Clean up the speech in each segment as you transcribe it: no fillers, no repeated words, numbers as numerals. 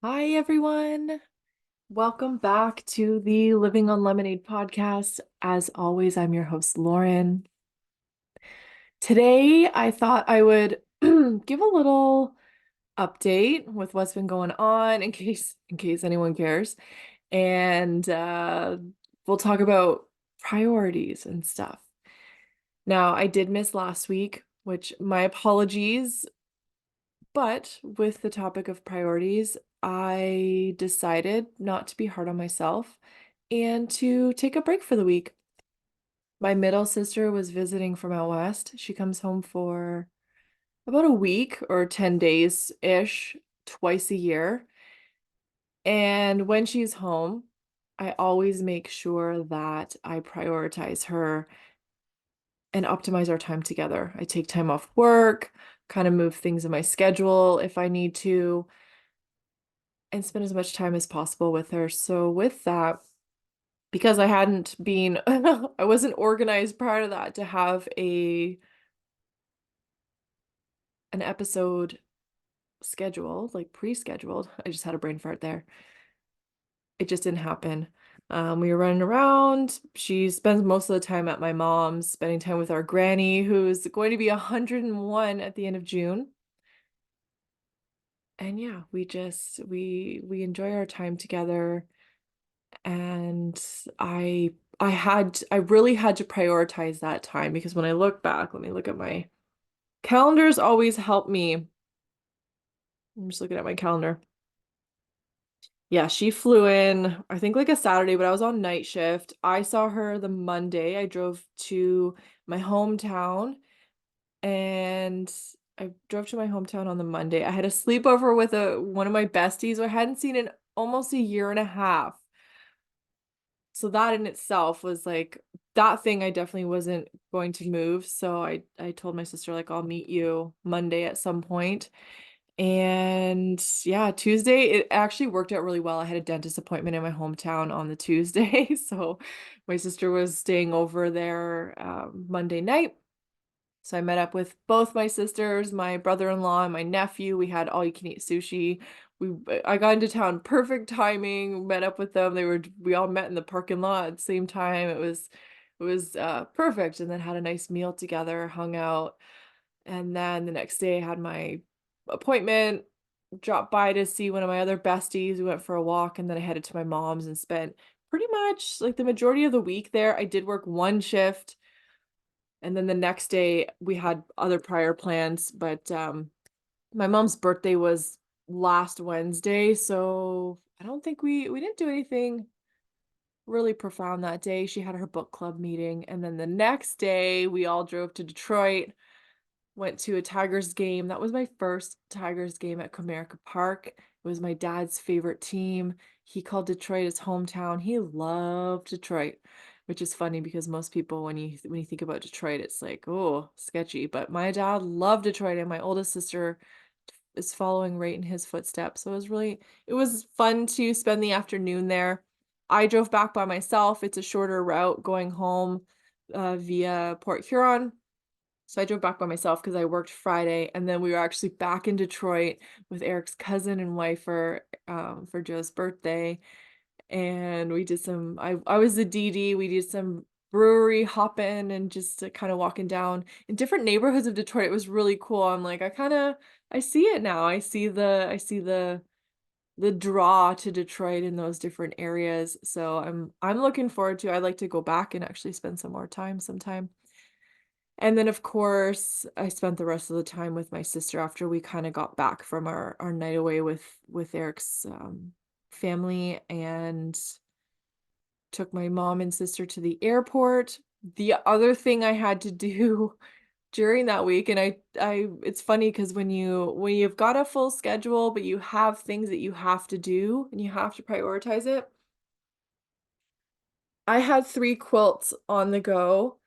Hi, everyone. Welcome back to the Living on Lemonade podcast. As always, I'm your host, Lauren. Today, I thought I would give a little update with what's been going on in case anyone cares. And we'll talk about priorities and stuff. Now, I did miss last week, which my apologies. But with the topic of priorities, I decided not to be hard on myself and to take a break for the week. My middle sister was visiting from out west. She comes home for about a week or 10 days-ish, twice a year. And when she's home, I always make sure that I prioritize her and optimize our time together. I take time off work, kind of move things in my schedule if I need to and spend as much time as possible with her. So with that, because I hadn't been I wasn't organized prior to that to have a an episode scheduled, like pre-scheduled. I just had a brain fart there. It just didn't happen. We were running around. She spends most of the time at my mom's, spending time with our granny, who's going to be 101 at the end of June. And yeah, we enjoy our time together. And I really had to prioritize that time because when I look back, let me look at my calendars always help me. I'm just looking at my calendar. Yeah, she flew in, I think like a Saturday, but I was on night shift. I saw her the Monday. I drove to my hometown and I drove to my hometown on the Monday. I had a sleepover with one of my besties who I hadn't seen in almost a year and a half. So that in itself was like that thing I definitely wasn't going to move. So I told my sister like I'll meet you Monday at some point. And yeah, Tuesday it actually worked out really well. I had a dentist appointment in my hometown on the Tuesday. So my sister was staying over there Monday night. So I met up with both my sisters, my brother-in-law, and my nephew. We had all you can eat sushi. I got into town perfect timing, met up with them. We all met in the parking lot at the same time. It was perfect, and then had a nice meal together, hung out. And then the next day I had my appointment, dropped by to see one of my other besties. We went for a walk, and then I headed to my mom's and spent pretty much like the majority of the week there. I did work one shift and then the next day we had other prior plans, but my mom's birthday was last Wednesday, so I don't think we didn't do anything really profound that day. She had her book club meeting, and then the next day we all drove to Detroit, went to a Tigers game. That was my first Tigers game at Comerica Park. It was my dad's favorite team. He called Detroit his hometown. He loved Detroit, which is funny because most people when you think about Detroit, it's like, oh, sketchy. But my dad loved Detroit, and my oldest sister is following right in his footsteps. So it was fun to spend the afternoon there. I drove back by myself. It's a shorter route going home via Port Huron. So I drove back by myself because I worked Friday, and then we were actually back in Detroit with Eric's cousin and wife for Joe's birthday. And we did I was the DD. We did some brewery hopping and just kind of walking down in different neighborhoods of Detroit. It was really cool. I'm like, I see it now. I see the draw to Detroit in those different areas. So I'm looking forward to. I'd like to go back and actually spend some more time sometime. And then, of course, I spent the rest of the time with my sister after we kind of got back from our night away with Eric's family and took my mom and sister to the airport. The other thing I had to do during that week, and it's funny because when you've got a full schedule, but you have things that you have to do and you have to prioritize it. I had 3 quilts on the go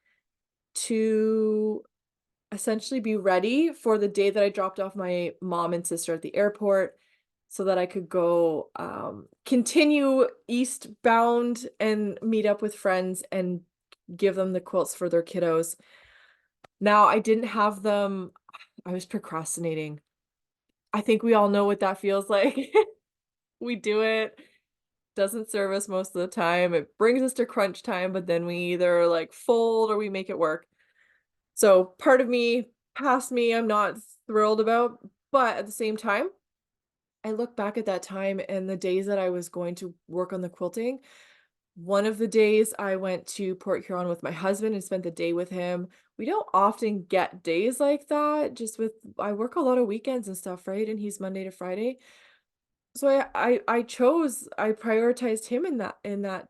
to essentially be ready for the day that I dropped off my mom and sister at the airport so that I could go continue eastbound and meet up with friends and give them the quilts for their kiddos. Now, I didn't have them, I was procrastinating. I think we all know what that feels like. We do it. Doesn't serve us most of the time. It brings us to crunch time, but then we either like fold or we make it work. So part of me, past me, I'm not thrilled about, but at the same time, I look back at that time and the days that I was going to work on the quilting. One of the days I went to Port Huron with my husband and spent the day with him. We don't often get days like that, just with I work a lot of weekends and stuff, right? And he's Monday to Friday. So I prioritized him in that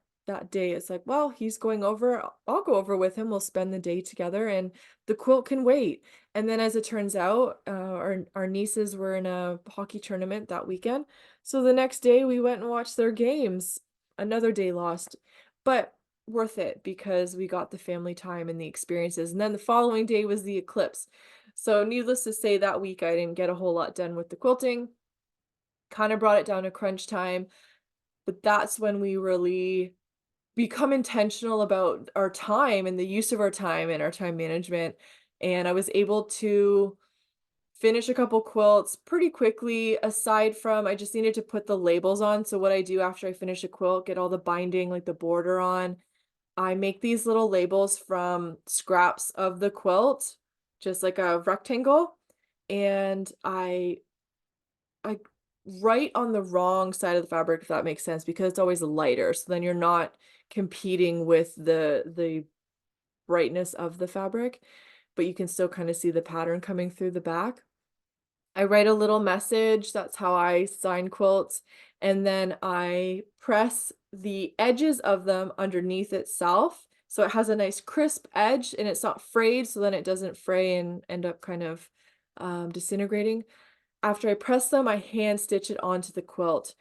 day. It's like, well, he's going over, I'll go over with him. We'll spend the day together and the quilt can wait. And then as it turns out, our nieces were in a hockey tournament that weekend. So the next day we went and watched their games. Another day lost, but worth it because we got the family time and the experiences. And then the following day was the eclipse. So needless to say, that week I didn't get a whole lot done with the quilting, kind of brought it down to crunch time, but that's when we really become intentional about our time and the use of our time and our time management. And I was able to finish a couple quilts pretty quickly, aside from I just needed to put the labels on. So what I do after I finish a quilt, get all the binding, like the border on, I make these little labels from scraps of the quilt, just like a rectangle, and I write on the wrong side of the fabric, if that makes sense, because it's always lighter. So then you're not competing with the brightness of the fabric, but you can still kind of see the pattern coming through the back. I write a little message. That's how I sign quilts. And then I press the edges of them underneath itself. So it has a nice crisp edge and it's not frayed. So then it doesn't fray and end up kind of disintegrating. After I press them, I hand stitch it onto the quilt.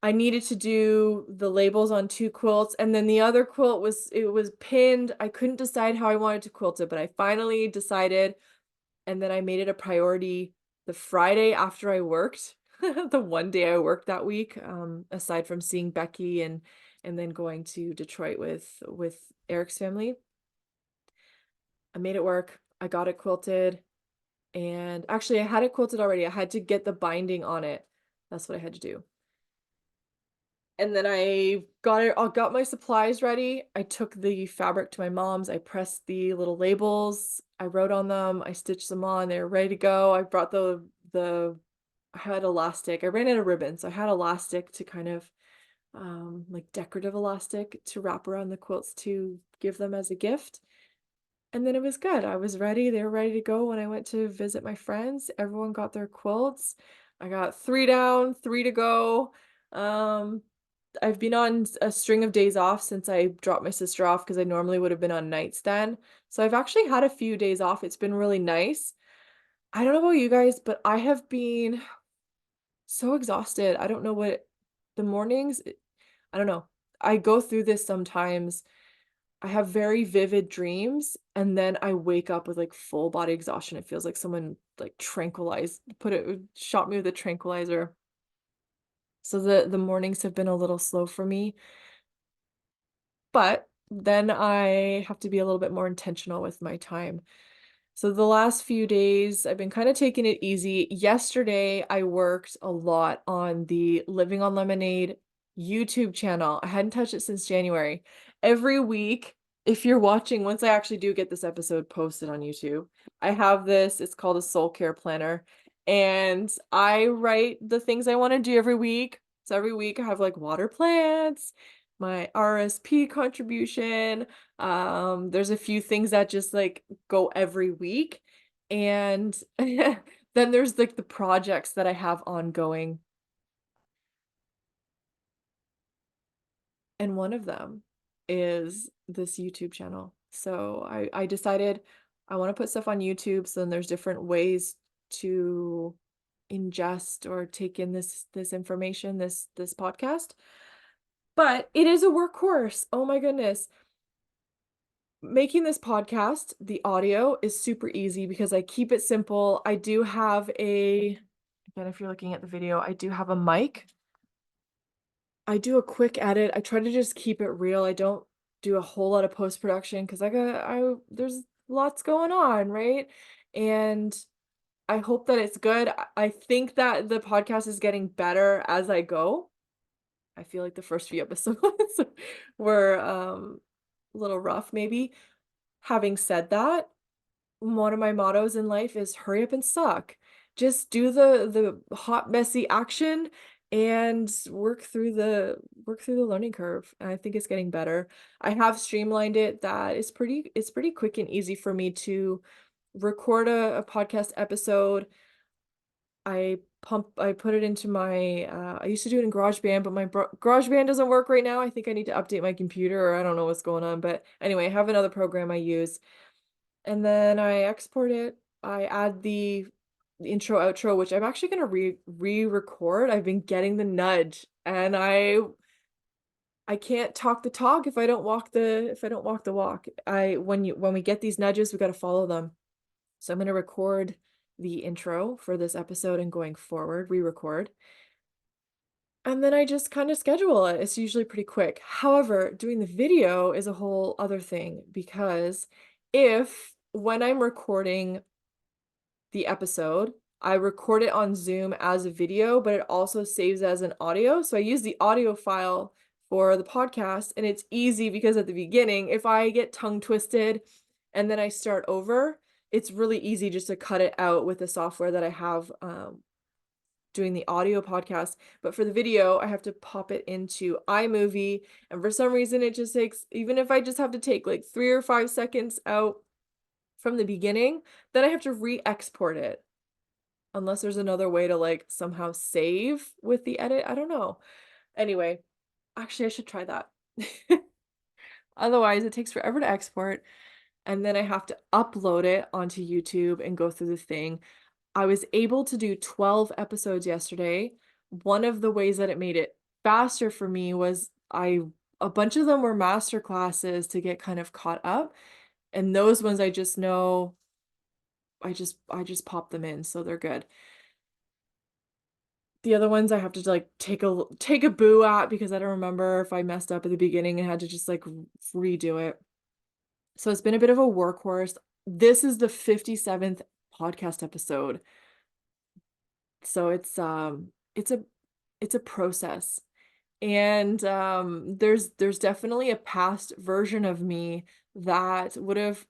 I needed to do the labels on 2 quilts, and then the other quilt was pinned. I couldn't decide how I wanted to quilt it, but I finally decided, and then I made it a priority the Friday after I worked, the one day I worked that week, aside from seeing Becky and then going to Detroit with Eric's family. I made it work. I got it quilted. And actually, I had it quilted already. I had to get the binding on it. That's what I had to do. And then I got my supplies ready. I took the fabric to my mom's. I pressed the little labels. I wrote on them. I stitched them on. They were ready to go. I brought the I had elastic. I ran out of ribbon, so I had elastic to kind of like decorative elastic to wrap around the quilts to give them as a gift. And then it was good. I was ready. They were ready to go when I went to visit my friends. Everyone got their quilts. I got 3 down, 3 to go. Um, I've been on a string of days off since I dropped my sister off because I normally would have been on nights then. So I've actually had a few days off. It's been really nice. I don't know about you guys, but I have been so exhausted. I don't know what the mornings, I don't know. I go through this sometimes. I have very vivid dreams and then I wake up with like full body exhaustion. It feels like someone like shot me with a tranquilizer. So the mornings have been a little slow for me, but then I have to be a little bit more intentional with my time. So the last few days, I've been kind of taking it easy. Yesterday, I worked a lot on the Living on Lemonade YouTube channel. I hadn't touched it since January. Every week, if you're watching, once I actually do get this episode posted on YouTube, I have this, it's called a soul care planner. And I write the things I want to do every week. So every week I have like water plants, my RSP contribution. There's a few things that just like go every week. And then there's like the projects that I have ongoing. And one of them is this YouTube channel. So I decided I want to put stuff on YouTube. So then there's different ways to ingest or take in this information, this podcast. But it is a workhorse. Oh my goodness. Making this podcast, the audio is super easy because I keep it simple. I do have again, if you're looking at the video, I do have a mic. I do a quick edit. I try to just keep it real. I don't do a whole lot of post-production because there's lots going on, right? And I hope that it's good. I think that the podcast is getting better as I go. I feel like the first few episodes were a little rough maybe. Having said that, one of my mottos in life is hurry up and suck. Just do the hot messy action and work through the learning curve. And I think it's getting better. I have streamlined it that it's pretty quick and easy for me to record a podcast episode. I put it into my I used to do it in GarageBand, but my GarageBand doesn't work right now. I think I need to update my computer, or I don't know what's going on. But anyway, I have another program I use, and then I export it. I add the intro outro, which I'm actually gonna re-record. I've been getting the nudge, and I can't talk the talk if I don't walk the walk. I when we get these nudges, we got to follow them. So I'm gonna record the intro for this episode and going forward, re-record. And then I just kind of schedule it. It's usually pretty quick. However, doing the video is a whole other thing because if when I'm recording the episode, I record it on Zoom as a video, but it also saves as an audio. So I use the audio file for the podcast, and it's easy because at the beginning, if I get tongue twisted and then I start over, it's really easy just to cut it out with the software that I have doing the audio podcast. But for the video, I have to pop it into iMovie. And for some reason, it just takes, even if I just have to take like 3 or 5 seconds out from the beginning, then I have to re-export it. Unless there's another way to like somehow save with the edit. I don't know. Anyway, actually, I should try that. Otherwise, it takes forever to export. And then I have to upload it onto YouTube and go through the thing. I was able to do 12 episodes yesterday. One of the ways that it made it faster for me was a bunch of them were master classes to get kind of caught up. And those ones I just know I just pop them in, so they're good. The other ones I have to like take a boo at because I don't remember if I messed up at the beginning and had to just like redo it. So it's been a bit of a workhorse. This is the 57th podcast episode. So it's a process. And there's definitely a past version of me that would have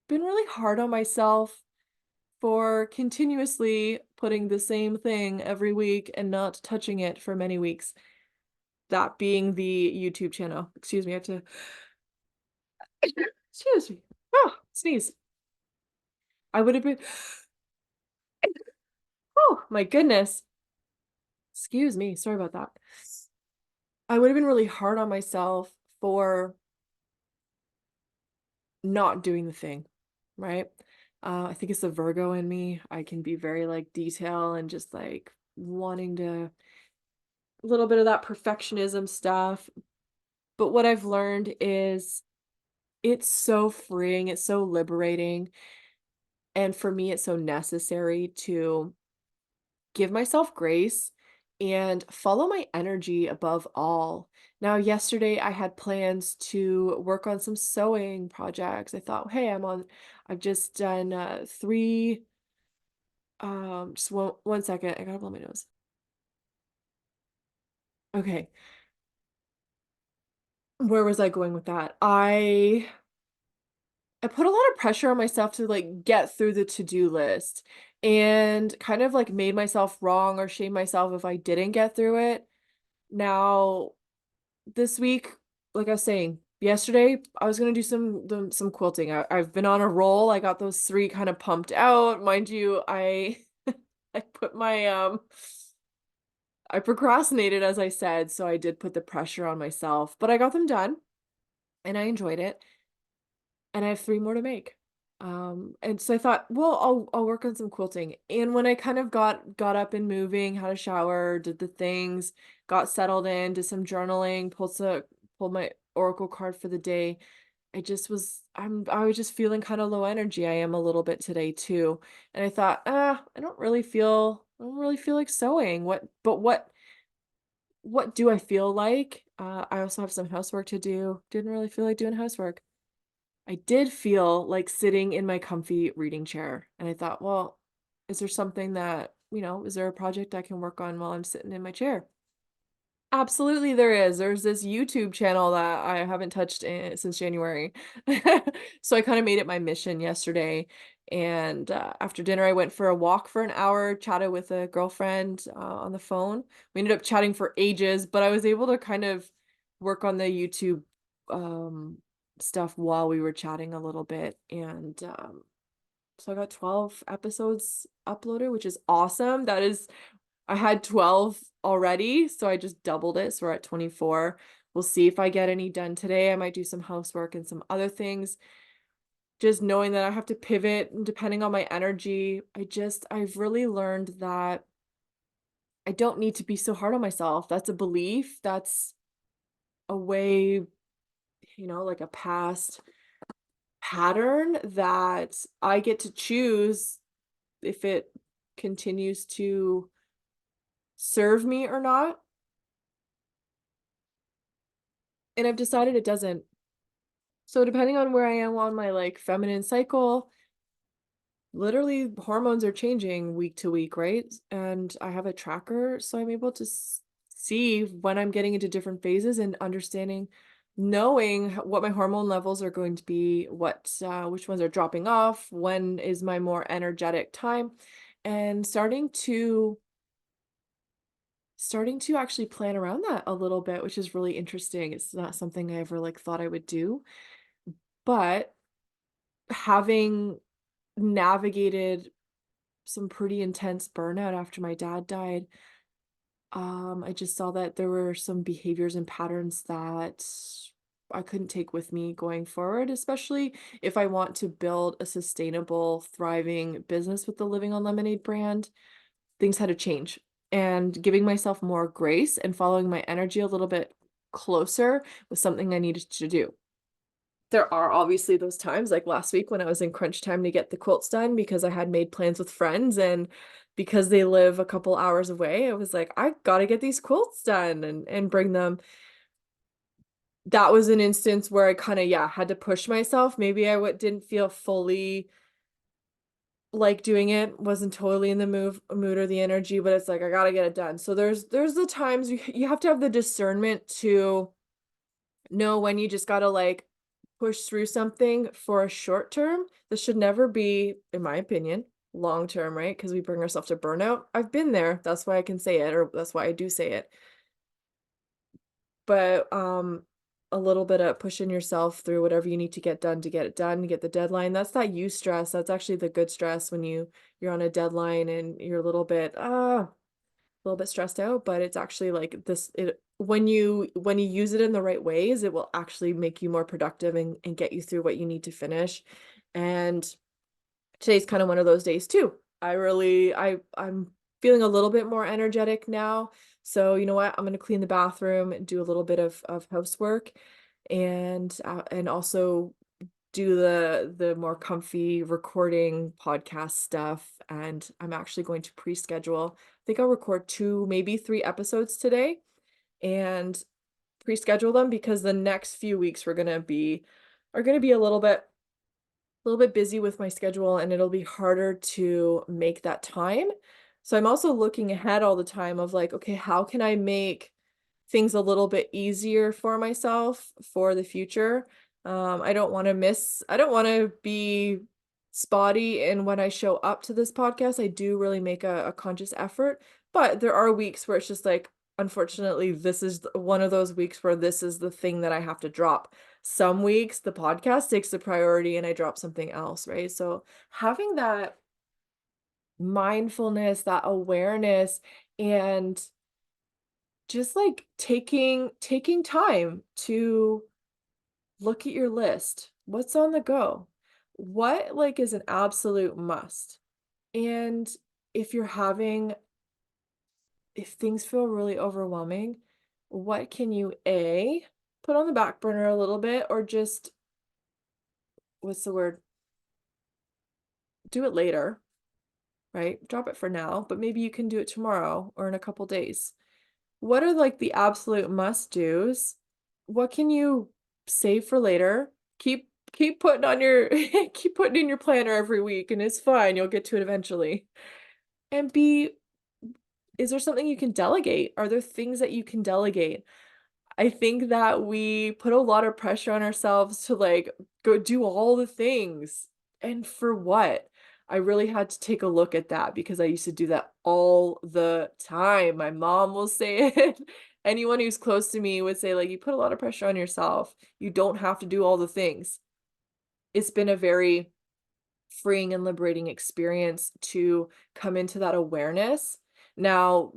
been really hard on myself for continuously putting the same thing every week and not touching it for many weeks. That being the YouTube channel. Excuse me, I have to excuse me. Oh, sneeze. I would have been oh my goodness. Excuse me. Sorry about that. I would have been really hard on myself for not doing the thing, right? I think it's the Virgo in me. I can be very like detail and just like wanting to a little bit of that perfectionism stuff. But what I've learned is it's so freeing, it's so liberating, and for me, it's so necessary to give myself grace and follow my energy above all. Now, yesterday I had plans to work on some sewing projects. I thought, hey, I've just done three, just one second, I gotta blow my nose. Okay, where was I going with that? I put a lot of pressure on myself to like get through the to-do list and kind of like made myself wrong or shame myself if I didn't get through it. Now, this week, like I was saying, yesterday I was gonna do some quilting. I've been on a roll. I got those three kind of pumped out. Mind you, I I put my I procrastinated as I said, so I did put the pressure on myself, but I got them done and I enjoyed it. And I have three more to make. And so I thought, well, I'll work on some quilting. And when I kind of got up and moving, had a shower, did the things, got settled in, did some journaling, pulled my oracle card for the day. I was just feeling kind of low energy. I am a little bit today too. And I thought, I don't really feel like sewing. What do I feel like? I also have some housework to do. Didn't really feel like doing housework. I did feel like sitting in my comfy reading chair. And I thought, well, is there something that, is there a project I can work on while I'm sitting in my chair? Absolutely, there is. There's this YouTube channel that I haven't touched since January. So I kind of made it my mission yesterday. And after dinner, I went for a walk for an hour, chatted with a girlfriend on the phone. We ended up chatting for ages, but I was able to kind of work on the YouTube um, stuff while we were chatting a little bit. And so I got 12 episodes uploaded, which is awesome. That is I had 12 already, so I just doubled it, so we're at 24. We'll see if I get any done today. I might do some housework and some other things. Just knowing that I have to pivot and depending on my energy, I've really learned that I don't need to be so hard on myself. That's a belief. That's a way, like a past pattern that I get to choose if it continues to serve me or not. And I've decided it doesn't. So depending on where I am on my like feminine cycle, literally hormones are changing week to week, right? And I have a tracker, so I'm able to see when I'm getting into different phases and understanding, knowing what my hormone levels are going to be, which ones are dropping off, when is my more energetic time, and starting to actually plan around that a little bit, which is really interesting. It's not something I ever like thought I would do, but having navigated some pretty intense burnout after my dad died, I just saw that there were some behaviors and patterns that I couldn't take with me going forward, especially if I want to build a sustainable, thriving business with the Living on Lemonade brand. Things had to change, and giving myself more grace and following my energy a little bit closer was something I needed to do. There are obviously those times, like last week when I was in crunch time to get the quilts done because I had made plans with friends, and because they live a couple hours away, I was like, I gotta get these quilts done and bring them. That was an instance where I kind of, yeah, had to push myself. Maybe didn't feel fully like doing it, wasn't totally in the mood or the energy, but it's like I gotta get it done. So there's the times you have to have the discernment to know when you just gotta like push through something for a short term. This should never be, in my opinion, long term, right? Because we bring ourselves to burnout. I've been there. That's why I can say it, or that's why I do say it. But a little bit of pushing yourself through whatever you need to get done to get it done, get the deadline. That's that you stress. That's actually the good stress when you're on a deadline and you're a little bit stressed out, but it's actually like this it when you use it in the right ways, it will actually make you more productive and get you through what you need to finish. And today's kind of one of those days too. I'm feeling a little bit more energetic now. So you know what? I'm gonna clean the bathroom and do a little bit of housework, and also do the more comfy recording podcast stuff. And I'm actually going to pre-schedule. I think I'll record 2, maybe 3 episodes today and pre-schedule them because the next few weeks are gonna be a little bit busy with my schedule, and it'll be harder to make that time. So I'm also looking ahead all the time of like, okay, how can I make things a little bit easier for myself for the future? I don't want to be spotty in when I show up to this podcast. I do really make a conscious effort, but there are weeks where it's just like, unfortunately, this is one of those weeks where this is the thing that I have to drop. Some weeks the podcast takes the priority and I drop something else, right? So having that mindfulness, that awareness, and just like taking time to look at your list. What's on the go? What like is an absolute must? And if you're having if things feel really overwhelming, what can you put on the back burner a little bit, or just what's the word? Do it later, right? Drop it for now, but maybe you can do it tomorrow or in a couple days. What are like the absolute must-dos? What can you save for later? Keep putting on your keep putting in your planner every week and it's fine. You'll get to it eventually. And be Is there something you can delegate? Are there things that you can delegate? I think that we put a lot of pressure on ourselves to like go do all the things. And for what? I really had to take a look at that because I used to do that all the time. My mom will say it. Anyone who's close to me would say, like, you put a lot of pressure on yourself. You don't have to do all the things. It's been a very freeing and liberating experience to come into that awareness. Now,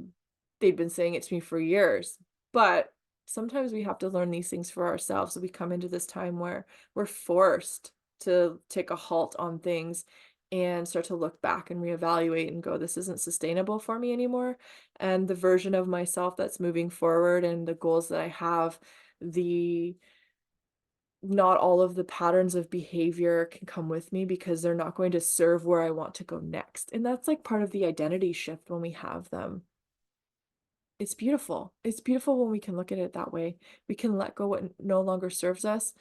they've been saying it to me for years, but sometimes we have to learn these things for ourselves. So we come into this time where we're forced to take a halt on things and start to look back and reevaluate and go, this isn't sustainable for me anymore. And the version of myself that's moving forward and the goals that I have, the not all of the patterns of behavior can come with me because they're not going to serve where I want to go next. And that's like part of the identity shift when we have them. It's beautiful. It's beautiful when we can look at it that way. We can let go what no longer serves us,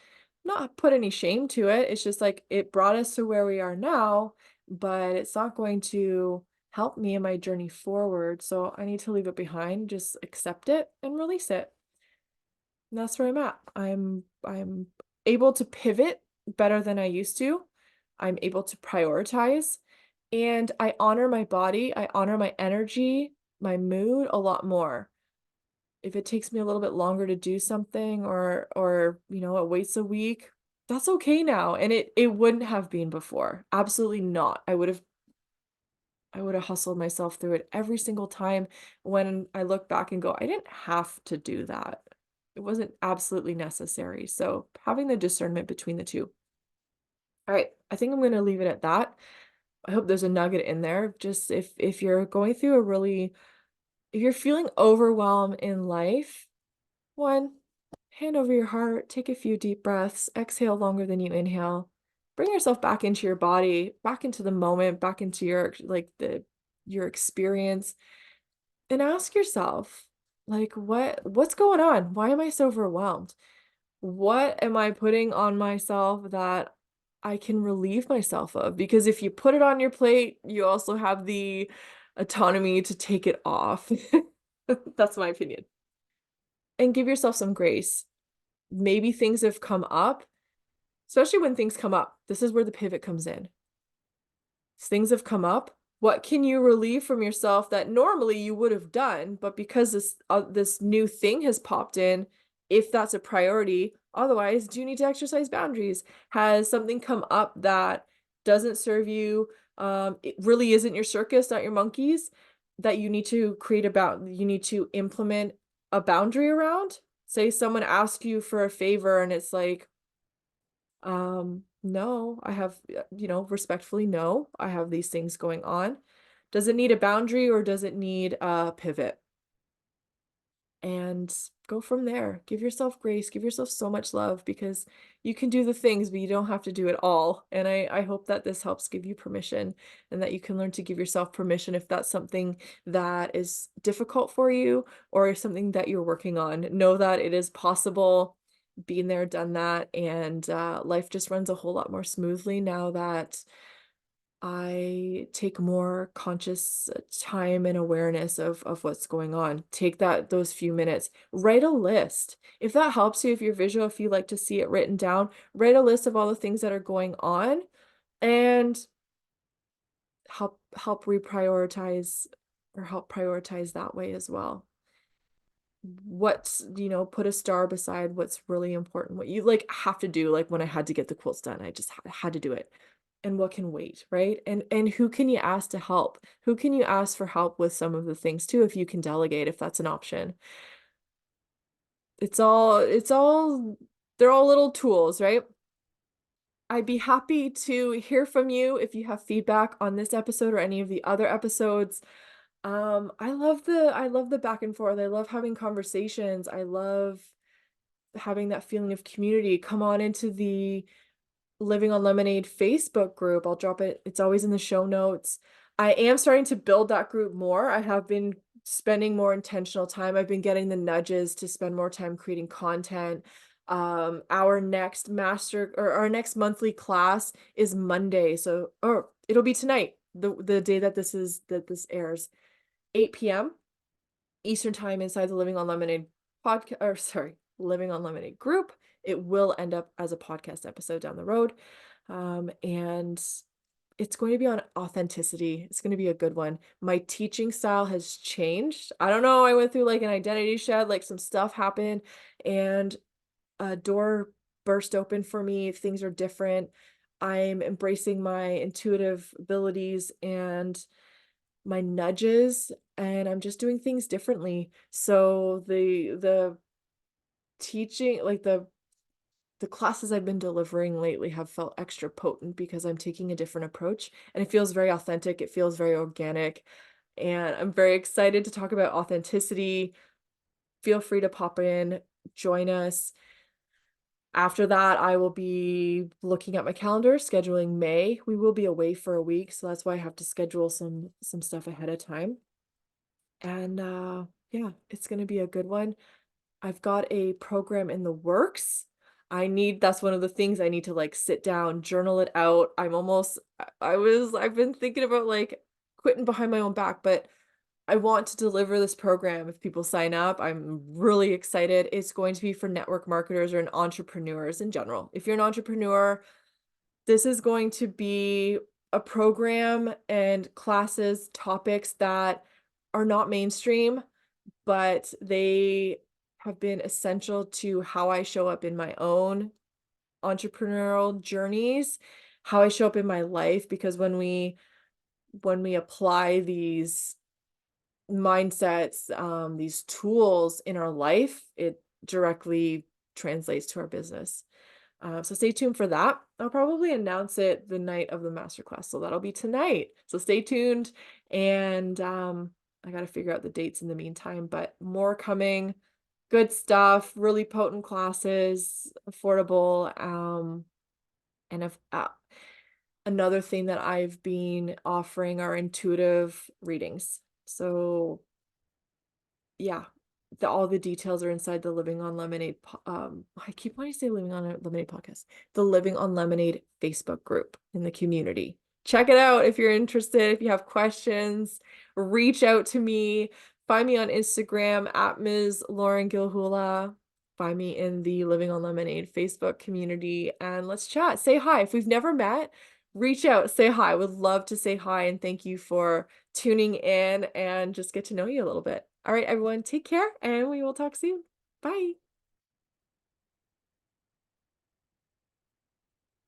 not put any shame to it. It's just like it brought us to where we are now, but it's not going to help me in my journey forward. So I need to leave it behind, just accept it and release it. And that's where I'm at. I'm able to pivot better than I used to. I'm able to prioritize and I honor my body, I honor my energy, my mood a lot more. If it takes me a little bit longer to do something or it waits a week, that's okay now. And it wouldn't have been before. Absolutely not. I would have hustled myself through it every single time when I look back and go, I didn't have to do that. It wasn't absolutely necessary. So having the discernment between the two. All right, I think I'm going to leave it at that. I hope there's a nugget in there. Just if you're going through if you're feeling overwhelmed in life, one, hand over your heart, take a few deep breaths, exhale longer than you inhale. Bring yourself back into your body, back into the moment, back into your experience and ask yourself, like, what's going on? Why am I so overwhelmed? What am I putting on myself that I can relieve myself of? Because if you put it on your plate, you also have the autonomy to take it off. That's my opinion. And give yourself some grace. Maybe things have come up, especially when things come up. This is where the pivot comes in. Things have come up. What can you relieve from yourself that normally you would have done, but because this new thing has popped in, if that's a priority, otherwise, do you need to exercise boundaries? Has something come up that doesn't serve you? It really isn't your circus, not your monkeys, that you need to you need to implement a boundary around? Say someone asks you for a favor and it's like, no, I have, respectfully, no, I have these things going on. Does it need a boundary or does it need a pivot? And go from there. Give yourself grace, give yourself so much love because you can do the things, but you don't have to do it all. And I hope that this helps give you permission and that you can learn to give yourself permission if that's something that is difficult for you or something that you're working on. Know that it is possible. Been there, done that, and life just runs a whole lot more smoothly now that I take more conscious time and awareness of what's going on. Take those few minutes, write a list. If that helps you, if you're visual, if you like to see it written down, write a list of all the things that are going on and help reprioritize or help prioritize that way as well. Put a star beside what's really important, what you like have to do. Like when I had to get the quilts done, I just had to do it. And what can wait, right? And who can you ask to help? Who can you ask for help with some of the things too, if you can delegate, if that's an option? They're all little tools, right? I'd be happy to hear from you if you have feedback on this episode or any of the other episodes. I love the back and forth. I love having conversations. I love having that feeling of community. Come on into the Living on Lemonade Facebook group. I'll drop it. It's always in the show notes. I am starting to build that group more. I have been spending more intentional time. I've been getting the nudges to spend more time creating content. Our next our next monthly class is Monday. Or it'll be tonight, the day that this airs, 8 p.m. Eastern time inside the Living on Lemonade podcast, or sorry, Living on Lemonade group. It will end up as a podcast episode down the road. And it's going to be on authenticity. It's going to be a good one. My teaching style has changed. I don't know. I went through like an identity shed, like some stuff happened, and a door burst open for me. Things are different. I'm embracing my intuitive abilities and my nudges, and I'm just doing things differently. So the teaching, like the classes I've been delivering lately have felt extra potent because I'm taking a different approach, and it feels very authentic. It feels very organic, and I'm very excited to talk about authenticity. Feel free to pop in, join us. After that, I will be looking at my calendar, scheduling May. We will be away for a week, so that's why I have to schedule some stuff ahead of time. And yeah, it's going to be a good one. I've got a program in the works. That's one of the things I need to like sit down, journal it out. I've been thinking about like quitting behind my own back, but I want to deliver this program if people sign up. I'm really excited. It's going to be for network marketers or entrepreneurs in general. If you're an entrepreneur, this is going to be a program and classes, topics that are not mainstream, but they have been essential to how I show up in my own entrepreneurial journeys, how I show up in my life, because when we apply these mindsets, these tools in our life, it directly translates to our business. So stay tuned for that. I'll probably announce it the night of the masterclass, so that'll be tonight. So stay tuned, and I got to figure out the dates in the meantime, but more coming. Good stuff, really potent classes, affordable. And if another thing that I've been offering are intuitive readings. So yeah, all the details are inside the Living on Lemonade. I keep wanting to say Living on Lemonade podcast, the Living on Lemonade Facebook group in the community. Check it out if you're interested. If you have questions, reach out to me. Find me on Instagram at Ms. Lauren Gilhula. Find me in the Living on Lemonade Facebook community, and let's chat. Say hi. If we've never met, reach out, say hi. I would love to say hi, and thank you for tuning in and just get to know you a little bit. All right, everyone, take care, and we will talk soon. Bye.